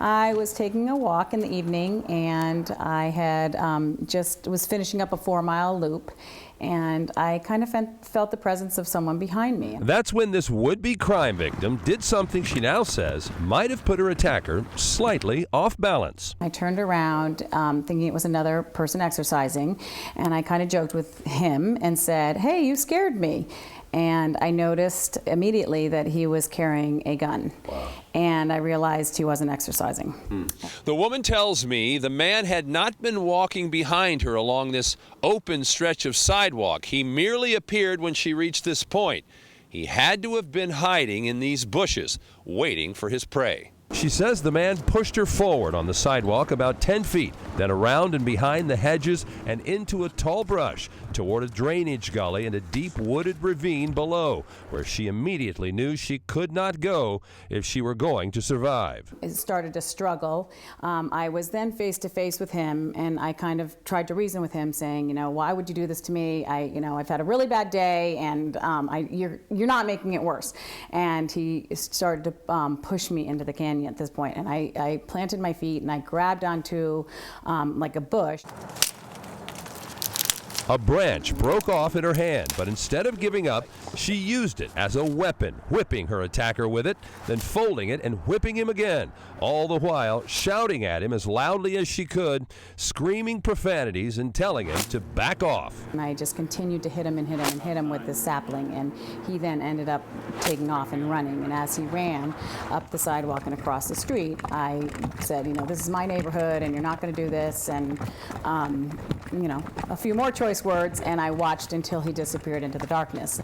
I was taking a walk in the evening, and I had just was finishing up a 4-mile loop, and I kind of felt the presence of someone behind me. That's when this would-be crime victim did something she now says might have put her attacker slightly off balance. I turned around thinking it was another person exercising, and I kind of joked with him and said, "Hey, you scared me." And I noticed immediately that he was carrying a gun. Wow. And I realized he wasn't exercising. The woman tells me the man had not been walking behind her along this open stretch of sidewalk. He merely appeared when she reached this point. He had to have been hiding in these bushes, waiting for his prey. She says the man pushed her forward on the sidewalk about 10 feet, then around and behind the hedges and into a tall brush toward a drainage gully and a deep wooded ravine below, where she immediately knew she could not go if she were going to survive. It started to struggle. I was then face to face with him, and I kind of tried to reason with him, saying, you know, why would you do this to me? I've had a really bad day, and you're not making it worse. And he started to push me into the canyon at this point, and I planted my feet and I grabbed onto like a bush. A branch broke off in her hand, but instead of giving up, she used it as a weapon, whipping her attacker with it, then folding it and whipping him again, all the while shouting at him as loudly as she could, screaming profanities and telling him to back off. And I just continued to hit him and hit him and hit him with this sapling, and he then ended up taking off and running. And as he ran up the sidewalk and across the street, I said, you know, this is my neighborhood and you're not going to do this, and you know, a few more choice words, and I watched until he disappeared into the darkness.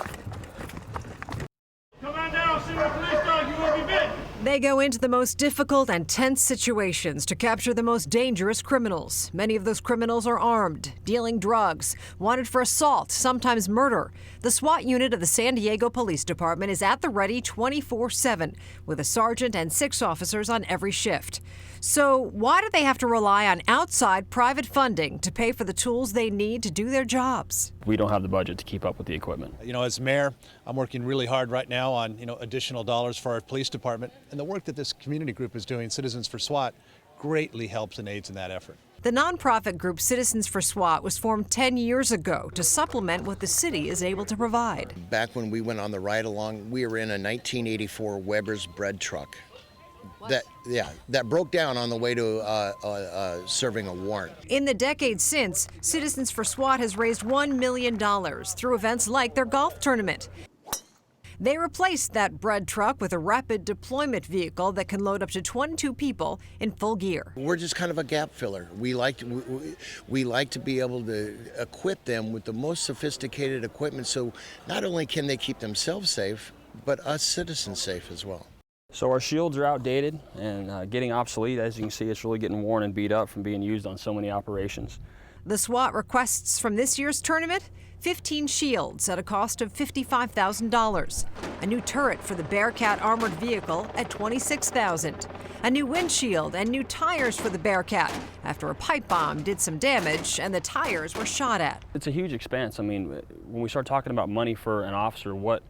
Come on down, see the police dog, you will be bit. They go into the most difficult and tense situations to capture the most dangerous criminals. Many of those criminals are armed, dealing drugs, wanted for assault, sometimes murder. The SWAT unit of the San Diego Police Department is at the ready 24/7, with a sergeant and 6 officers on every shift. So why do they have to rely on outside private funding to pay for the tools they need to do their jobs? We don't have the budget to keep up with the equipment. You know, as mayor, I'm working really hard right now on, additional dollars for our police department. And the work that this community group is doing, Citizens for SWAT, greatly helps and aids in that effort. The nonprofit group Citizens for SWAT was formed 10 years ago to supplement what the city is able to provide. Back when we went on the ride-along, we were in a 1984 Weber's bread truck. That broke down on the way to serving a warrant. In the decades since, Citizens for SWAT has raised $1 million through events like their golf tournament. They replaced that bread truck with a rapid deployment vehicle that can load up to 22 people in full gear. We're just kind of a gap filler. We like to be able to equip them with the most sophisticated equipment, so not only can they keep themselves safe, but us citizens safe as well. So our shields are outdated and getting obsolete. As you can see, it's really getting worn and beat up from being used on so many operations. The SWAT requests from this year's tournament: 15 shields at a cost of $55,000, a new turret for the Bearcat armored vehicle at $26,000, a new windshield and new tires for the Bearcat after a pipe bomb did some damage and the tires were shot at. It's a huge expense. I mean, when we start talking about money for an officer, what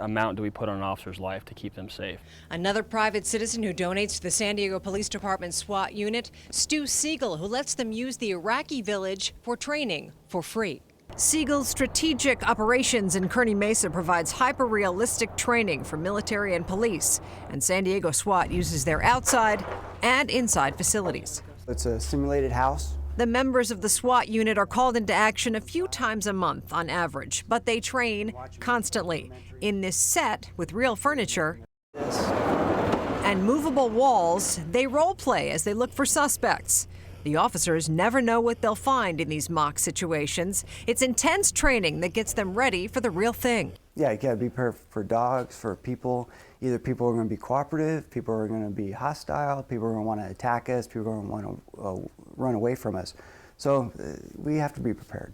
amount do we put on an officer's life to keep them safe? Another private citizen who donates to the San Diego Police Department SWAT unit, Stu Siegel, who lets them use the Iraqi village for training for free. Siegel's Strategic Operations in Kearney Mesa provides hyper-realistic training for military and police, and San Diego SWAT uses their outside and inside facilities. It's a simulated house. The members of the SWAT unit are called into action a few times a month on average, but they train constantly in this set with real furniture and movable walls. They role play as they look for suspects. The officers never know what they'll find in these mock situations. It's intense training that gets them ready for the real thing. Yeah, you gotta be prepared for dogs, for people. Either people are gonna be cooperative, people are gonna be hostile, people are gonna wanna attack us, people are gonna wanna run away from us. So we have to be prepared.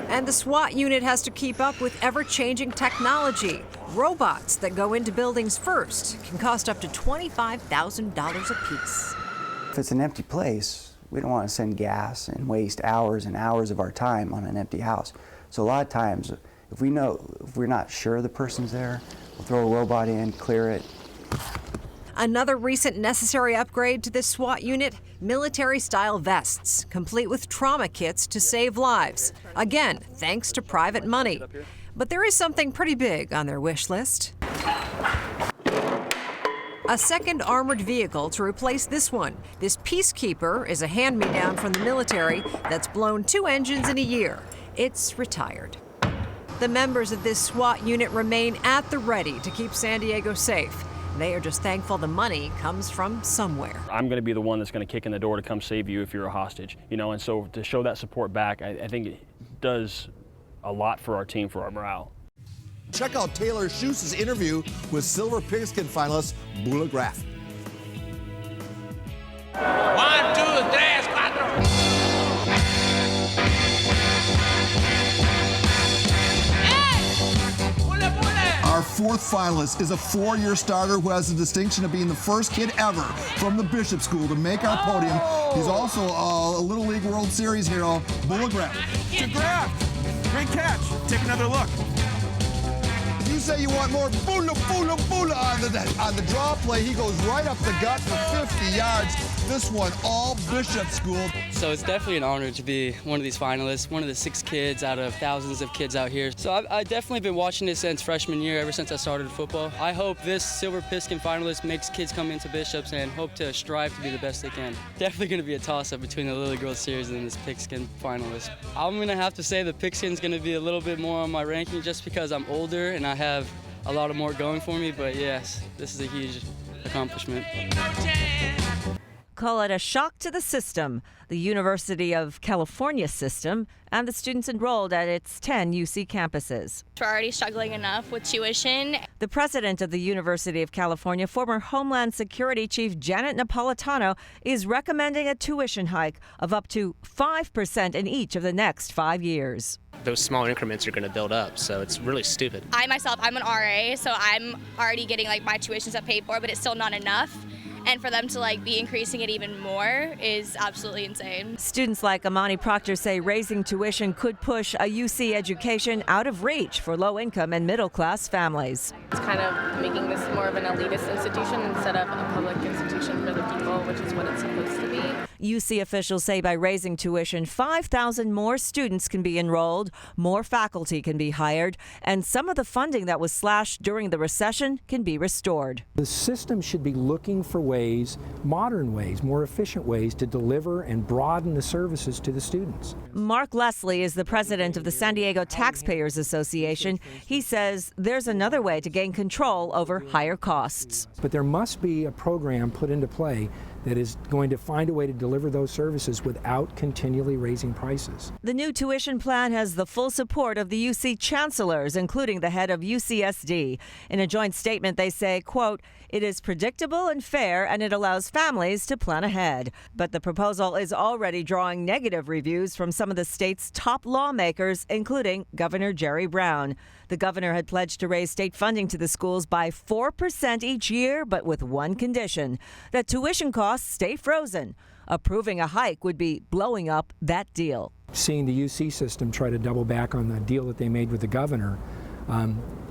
And the SWAT unit has to keep up with ever-changing technology. Robots that go into buildings first can cost up to $25,000 apiece. If it's an empty place, we don't want to send gas and waste hours and hours of our time on an empty house. So a lot of times, if we're not sure the person's there, we'll throw a robot in, clear it. Another recent necessary upgrade to this SWAT unit, military-style vests, complete with trauma kits to save lives. Again, thanks to private money. But there is something pretty big on their wish list. A second armored vehicle to replace this one. This Peacekeeper is a hand-me-down from the military that's blown 2 engines in a year. It's retired. The members of this SWAT unit remain at the ready to keep San Diego safe. They are just thankful the money comes from somewhere. I'm going to be the one that's going to kick in the door to come save you if you're a hostage, and so to show that support back, I think it does a lot for our team, for our morale. Check out Taylor Schuss' interview with Silver Pigskin finalist Bula Graff. 1, 2, 3, 4. Our fourth finalist is a 4-year starter who has the distinction of being the first kid ever from the Bishop School to make our podium. He's also a Little League World Series hero, Bula Graff. To Graff. Great catch. Take another look. You say you want more Bula, Bula, Bula on the draw play. He goes right up the gut for 50 yards. This one, all Bishop School. So it's definitely an honor to be one of these finalists, one of the 6 kids out of thousands of kids out here. So I've definitely been watching this since freshman year, ever since I started football. I hope this Silver Pigskin finalist makes kids come into Bishops and hope to strive to be the best they can. Definitely going to be a toss-up between the Little League World Series and this Pigskin finalist. I'm going to have to say the Pigskin's going to be a little bit more on my ranking just because I'm older and I have a lot more going for me, but yes, this is a huge accomplishment. Call it a shock to the system, the University of California system, and the students enrolled at its 10 UC campuses. We're already struggling enough with tuition. The president of the University of California, former Homeland Security Chief Janet Napolitano, is recommending a tuition hike of up to 5% in each of the next 5 years. Those small increments are going to build up, so it's really stupid. I'm an RA, so I'm already getting my tuitions up paid for, but it's still not enough. And for them to be increasing it even more is absolutely insane. Students like Amani Proctor say raising tuition could push a UC education out of reach for low-income and middle-class families. It's kind of making this more of an elitist institution instead of a public institution for the people, which is what it's supposed to be. UC officials say by raising tuition, 5,000 more students can be enrolled, more faculty can be hired, and some of the funding that was slashed during the recession can be restored. The system should be looking for ways, modern ways, more efficient ways to deliver and broaden the services to the students. Mark Leslie is the president of the San Diego Taxpayers Association. He says there's another way to gain control over higher costs. But there must be a program put into play that is going to find a way to deliver those services without continually raising prices. The new tuition plan has the full support of the UC chancellors, including the head of UCSD. In a joint statement, they say, quote, "It is predictable and fair, and it allows families to plan ahead." But the proposal is already drawing negative reviews from some of the state's top lawmakers, including Governor Jerry Brown. The governor had pledged to raise state funding to the schools by 4% each year, but with one condition, that tuition costs stay frozen. Approving a hike would be blowing up that deal. Seeing the UC system try to double back on the deal that they made with the governor,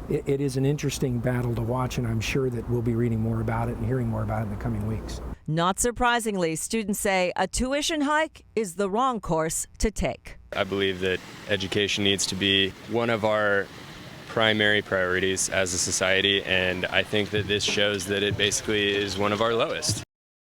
it is an interesting battle to watch, and I'm sure that we'll be reading more about it and hearing more about it in the coming weeks. Not surprisingly, students say a tuition hike is the wrong course to take. I believe that education needs to be one of our primary priorities as a society, and I think that this shows that it basically is one of our lowest.